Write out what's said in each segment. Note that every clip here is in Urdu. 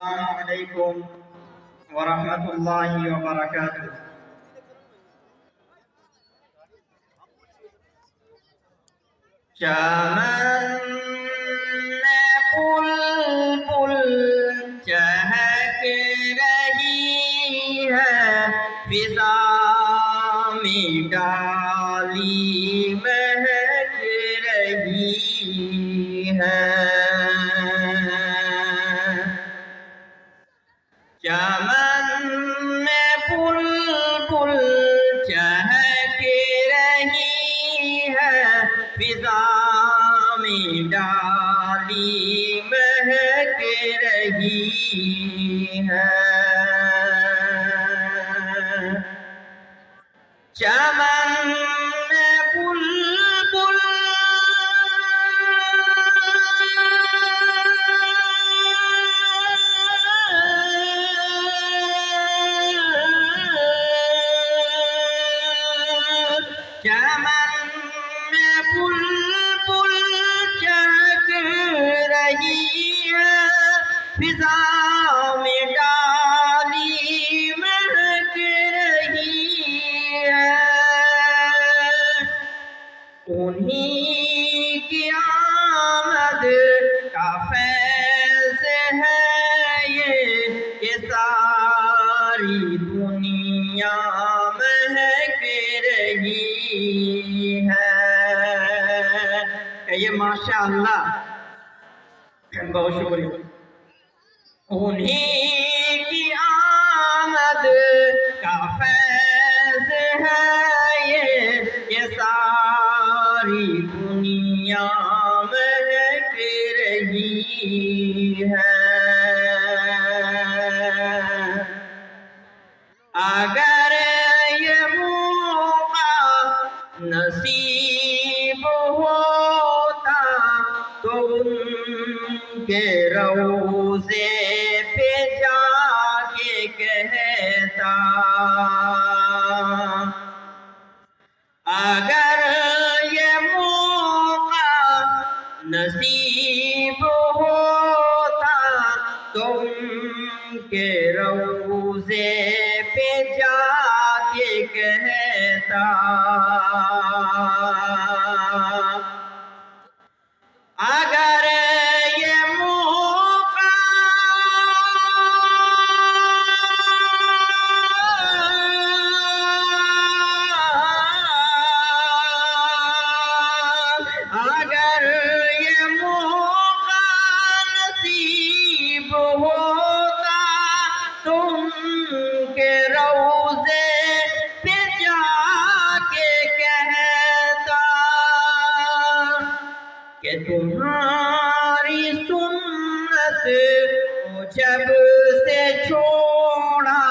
السلام علیکم ورحمۃ اللہ وبرکاتہ۔ چمن میں بلبل چہک رہی ہے، فضا میں ڈالی مہک رہی ہے۔ چمن میں بلبل چہک رہی ہے، فضا میں ڈالی مہک رہی ہے۔ چمن میں بلبل چمن میں بلبل چہک رہی ہے، فضا میں ڈالی مہک رہی ہے۔ انہی کی آمد کا فیض ہے یہ کہ ساری دنیا مہک رہی ہے۔ یہ ماشاءاللہ، بہت شکریہ۔ انہی کی آمد کا فیض ہے یہ کہ ساری دنیا مہک رہی ہے۔ اگر یہ موقع نصیب ہوتا تو ان کے روضے پہ جا کے کہتا، اگر یہ موقع نصیب ہوتا تو ان کے روضے پہ جا کے کہتا، اگر یہ موقع اگر یہ موقع نصیب ہوتا تو ان کے روضے پہ جا کے کہتا کہ تمہاری سنت کو جب سے چھوڑا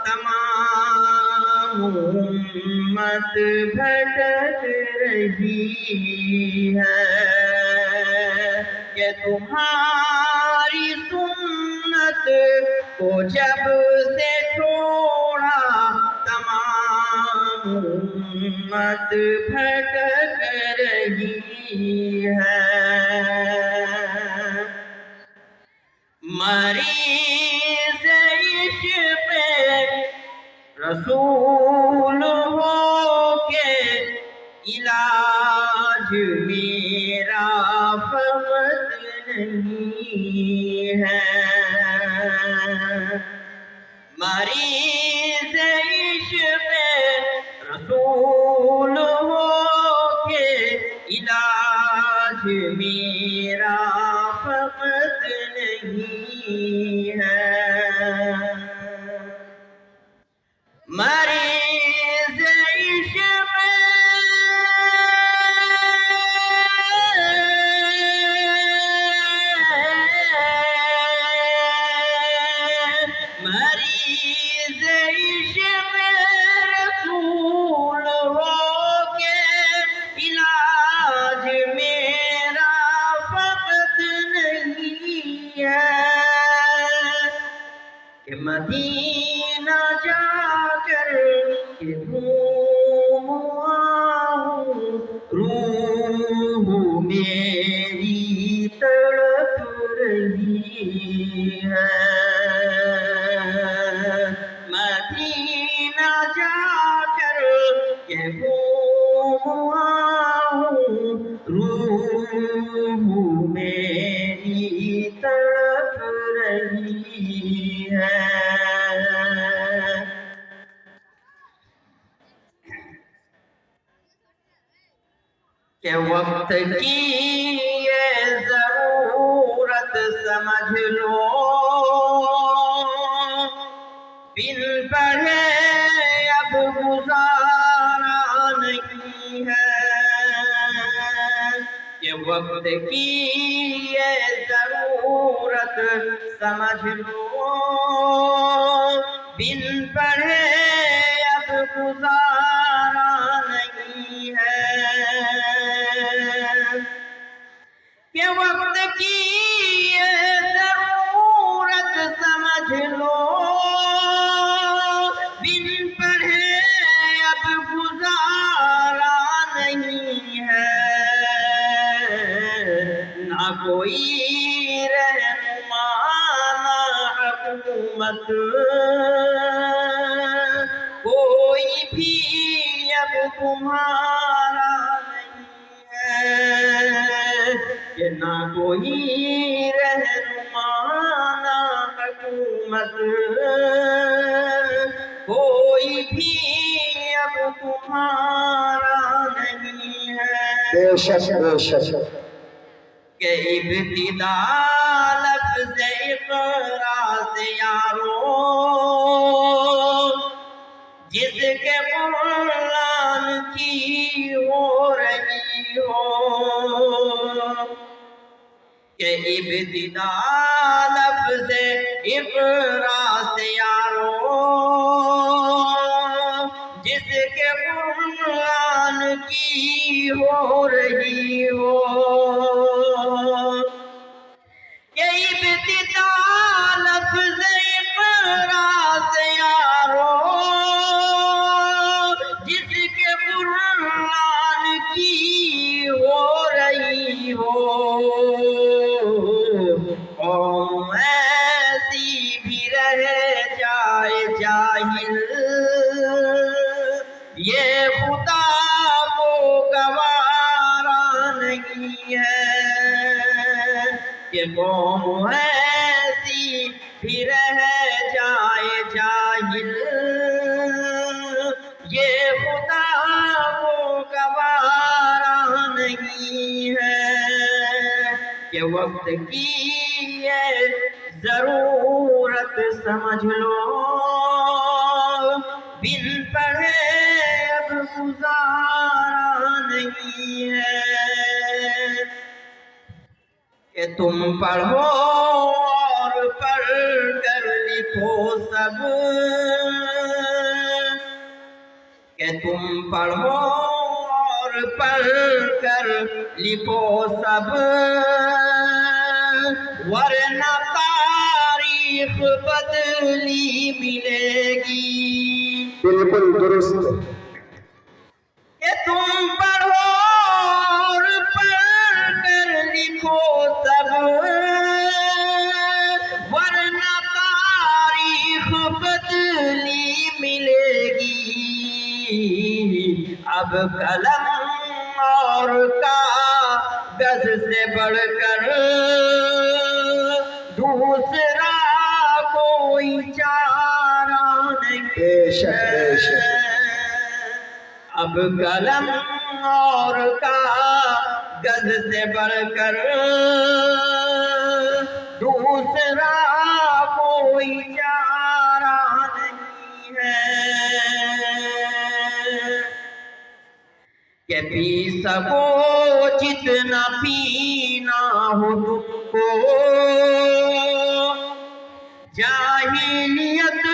تمام امت بھٹک رہی ہے، کہ تمہاری سنت کو جب سے چھوڑا تمام امت بھٹک رہی ہے۔ مریض عشق رسول ہو کے علاج میرا فقط نہیں ہے۔ مریض عشق رسول ہو کے علاج میرا فقط نہیں ہے۔ مریض عشق مریض عشق رسول ہو کے علاج میرا فقط نہیں ہے، کہ مدینہ جا کر کہ گھوم آؤں، روح میری تڑپ رہی ہے۔ نہ جا کر کہ گھوم آؤں روح میری تڑپ رہی ہے کہ وقت کی یہ ضرورت سمجھ لو بن پڑھے اب گزارا نہیں ہے کہ وقت کی یہ ضرورت سمجھ لو بن پڑھے اب گزارا نہیں ہے کہ وقت کی یہ ضرورت سمجھ لو بن پڑھے اب گزارا نہیں ہے نہ کوئی رہنما نہ حکومت کوئی بھی اب تمہارا نہیں ہے کہ نہ کوئی رہنما نہ حکومت کوئی بھی اب تمہارا نہیں ہے بے شک بے شک کہ ابتدا لفظ اقرا سے یارو جس کے قرآن کی ہو رہی ہو کہ ابتدا لفظ اقرا سے یارو جس کے قرآن کی ہو رہی ہو کہ ابتدا لفظ اقرا سے یارو جس کے قرآن کی ہو رہی ہو قوم ایسی بھی رہ جائے جاہل یہ خدا کو گوارا نہیں ہے کہ قوم ایسی بھی رہ جائے جاہل یہ خدا کو گوارا نہیں ہے کہ وقت کی یہ ضرورت سمجھ لو بن پڑھے اب گزارا نہیں ہے کہ تم پڑھو اور پڑھ کر لکھو سب کہ تم پڑھو اور پڑھ کر لکھو سب ورنہ تاریخ بدلی ملے گی بالکل درست کہ تم پڑھو اور پڑھ کر لکھو سب ورنہ تاریخ بدلی ملے گی اب قلم اور کاغذ سے بڑھ کر دوسرا کوئی چارہ نہیں بے شک بے شک اب قلم اور کاغذ سے بڑھ کر دوسرا کوئی چارہ نہیں ہے کہ پی سکو جتنا پینا ہو تم کو جاہلیت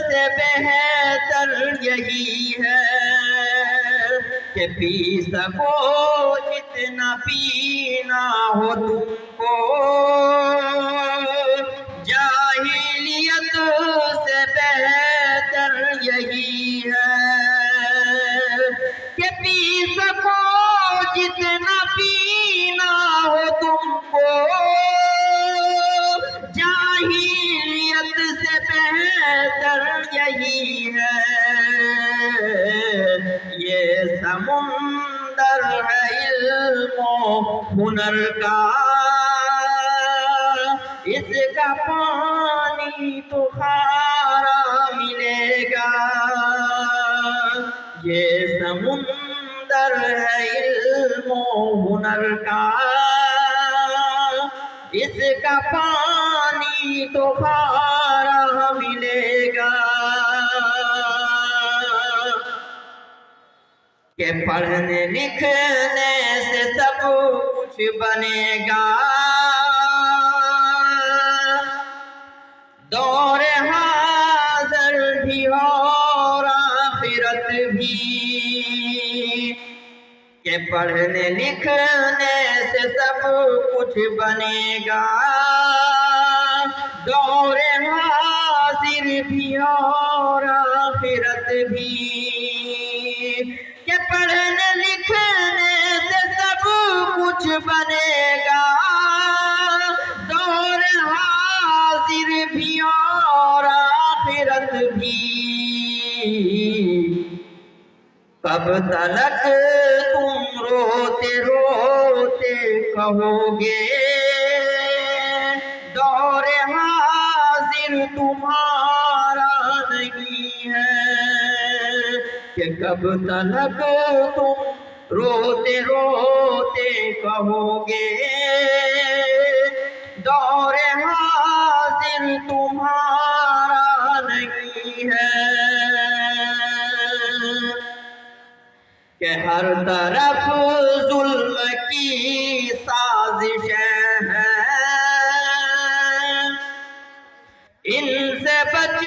سے بہتر یہی ہے کہ پی سکو جتنا پینا ہو تم کو جاہلیت سے بہتر یہی ہے کہ پی سکو جتنا پینا ہو تم کو جاہلیت نیت سے بہتر یہی ہے، یہ سمندر ہے علم و ہنر کا، اس کا پانی تو کھارا ملے گا، یہ سمندر ہے علم و ہنر کا، اس کا پانی تو کھارا ملے گا، کہ پڑھنے لکھنے سے سب کچھ بنے گا، دور حاضر بھی اور آخرت بھی، کہ پڑھنے لکھنے سے سب کچھ بنے گا، دور حاضر بھی اور آخرت بھی، کہ پڑھنے لکھنے سے سب کچھ بنے گا، دور حاضر بھی اور آخرت بھی، کب تلک تم روتے روتے کہو گے دور حاضر تمہارا نہیں ہے، کہ کب تلک تم روتے روتے کہو گے دور حاضر تمہارا نہیں ہے، کہ ہر طرف ظلم کی سازشیں ہیں، ان سے بچ